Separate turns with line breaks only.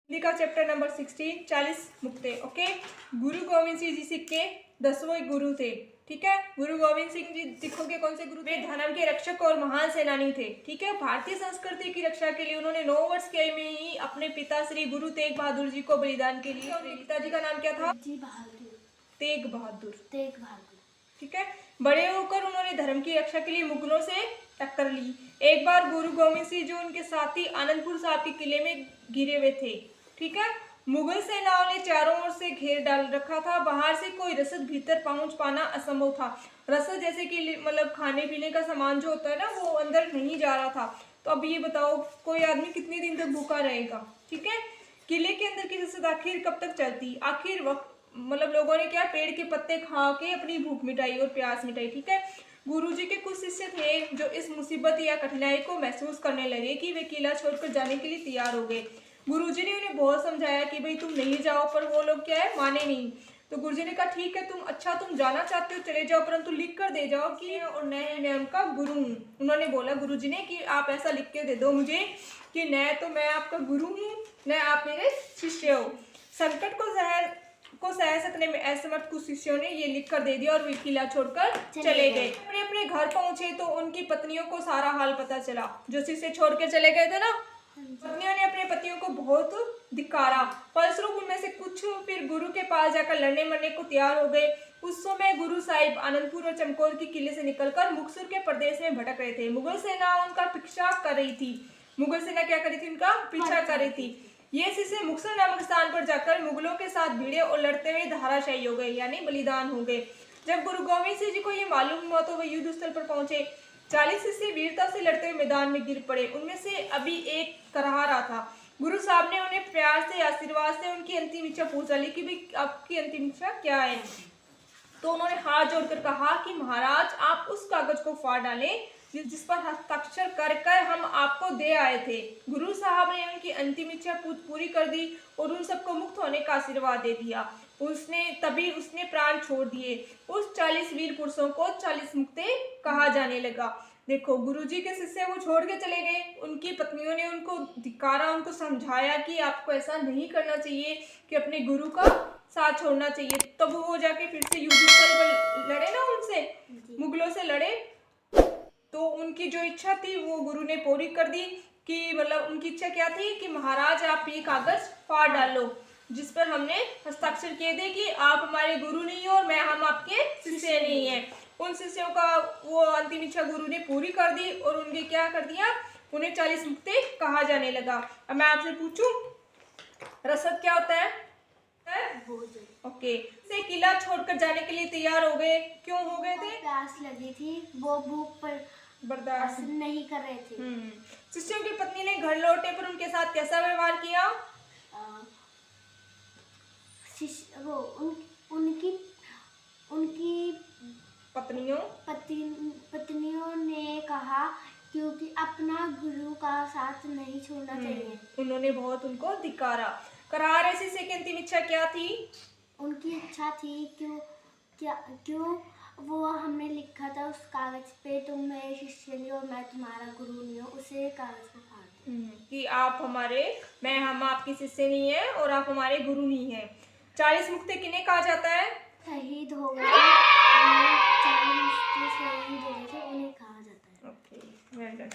हिंदी का chapter number 16 40 मुक्ते। Okay, गुरु गोविंद सिंह जी सिख के 10वें गुरु थे। ठीक है, गुरु गोविंद सिंह जी सिखों के कौन से गुरु थे? धर्म के रक्षक और महान सेनानी थे। ठीक है, भारतीय संस्कृति की रक्षा के लिए उन्होंने 9 वर्ष की आयु में ही अपने पिता श्री गुरु तेग बहादुर जी को बलिदान के लिए। उनके पिताजी का नाम क्या था? तेग बहादुर। ठीक है, बड़े होकर उन्होंने धर्म की रक्षा के लिए मुगलों से टक्कर ली। एक बार गुरु गोविंद सिंह जो उनके साथी आनंदपुर साहिब के किले में घिरे हुए थे। ठीक है, मुगल सेनाओं ने चारों ओर से घेर डाल रखा था। बाहर से कोई रसद भीतर पहुंच पाना असंभव था। रसद जैसे कि मतलब खाने पीने का सामान जो होता है ना, वो अंदर नहीं जा रहा था। तो अब ये बताओ, कोई आदमी कितने दिन तक भूखा रहेगा? ठीक है, किले के अंदर की रसद आखिर कब तक चलती? आखिर वक्त मतलब लोगों ने क्या, पेड़ के पत्ते खा के अपनी भूख मिटाई और प्यास मिटाई। ठीक है, गुरुजी के कुछ शिष्य थे जो इस मुसीबत या कठिनाई को महसूस करने लगे कि वे किला छोड़कर जाने के लिए तैयार हो गए। गुरुजी ने उन्हें बहुत समझाया कि भाई तुम नहीं जाओ, पर वो लोग क्या है, माने नहीं। तो गुरुजी ने कहा ठीक है, तुम जाना चाहते हो चले जाओ, परंतु लिख कर दे जाओ कि और मैं उनका गुरु हूँ। उन्होंने बोला गुरुजी ने कि आप ऐसा लिख के दे दो मुझे कि न तो मैं आपका गुरु हूँ, न आप मेरे शिष्य हो। संकट को सह सकने में असमर्थ कुछ शिष्यों ने ये लिख कर दे दिया और वे किला छोड़कर चले गए। अपने अपने घर पहुंचे तो उनकी पत्नियों को सारा हाल पता चला। जो शिष्य छोड़ के चले गए थे ना, पत्नियों ने अपने पतियों को बहुत धिक्कारा। फलस्वरूप उनमें से कुछ फिर गुरु के पास जाकर लड़ने मरने को तैयार हो गए। उस समय गुरु साहिब आनंदपुर और चमकौर के किले से निकलकर मुक्तसर के प्रदेश में भटक रहे थे। मुगल सेना उनका पीछा कर रही थी। मुगल सेना क्या कर रही थी? उनका पीछा कर रही थी। ये शिष्य मुक्तसर नामक स्थान पर जाकर मुगलों के साथ भिड़े और लड़ते हुए धराशायी हो गए, यानी बलिदान हो गए। जब गुरु गोविंद सिंह जी को ये मालूम हुआ तो वे युद्ध स्थल पर पहुंचे। 40 शिष्य वीरता से लड़ते हुए मैदान में गिर पड़े। उनमें से अभी एक करहा रहा था। गुरु साहब ने उन्हें प्यार से, आशीर्वाद से उनकी अंतिम इच्छा पूछा ली कि भाई आपकी अंतिम इच्छा क्या है? तो उन्होंने हाथ जोड़कर कहा कि महाराज, आप उस कागज को फाड़ डालें जिस पर हस्ताक्षर कर कर हम आपको दे आए थे। गुरु साहब ने उनकी अंतिम इच्छा पूरी कर दी और उन सबको मुक्त होने का आशीर्वाद दे दिया। उसने प्राण छोड़ दिए। उस 40 वीर पुरुषों को 40 मुक्ते कहा जाने लगा। देखो, गुरुजी के शिष्य वो छोड़ के चले गए। उनकी पत्नियों ने उनको धिक्कारा, उनको समझाया कि आपको ऐसा नहीं करना चाहिए, कि अपने गुरु का साथ छोड़ना चाहिए। तब वो जाके फिर से युद्ध स्थल पर लड़े ना, उनसे मुगलों से लड़े। तो उनकी जो इच्छा थी वो गुरु ने पूरी कर दी। कि मतलब उनकी इच्छा क्या थी कि महाराज आप ये कागज फाड़ डालो जिस पर हमने हस्ताक्षर किए थे कि आप हमारे गुरु नहीं हो और हम आपके शिष्य नहीं है। उन शिष्यों का वो अंतिम इच्छा गुरु ने पूरी कर दी और उनके क्या कर दिया, उन्हें 40 मुक्ते कहा जाने लगा। अब मैं आपसे पूछूं, रसद क्या होता है? ओके, से किला छोड़कर जाने के लिए तैयार हो गए। क्यों हो गए थे?
प्यास लगी थी, वो भूख पर बर्दाश्त नहीं कर रहे थे।
शिष्यों की पत्नी ने घर लौटे पर उनके साथ कैसा व्यवहार किया?
उनकी
पत्नियों
ने कहा क्योंकि अपना गुरु का साथ नहीं छोड़ना चाहिए।
उन्होंने बहुत उनको धिक्कारा। करार शिष्य की अंतिम इच्छा क्या थी?
उनकी इच्छा थी क्यों वो हमने लिखा था उस कागज पे, तुम मेरे शिष्य नहीं और मैं तुम्हारा गुरु नहीं हूँ, उसे कागज पे फाड़ दो
कि हम आपके शिष्य नहीं है और आप हमारे गुरु नहीं है। 40 मुक्ते किन्हें कहा जाता है?
शहीद हो गए, 40 मुक्ते शहीद हो गए थे, उन्हें कहा जाता है।
Okay, well done.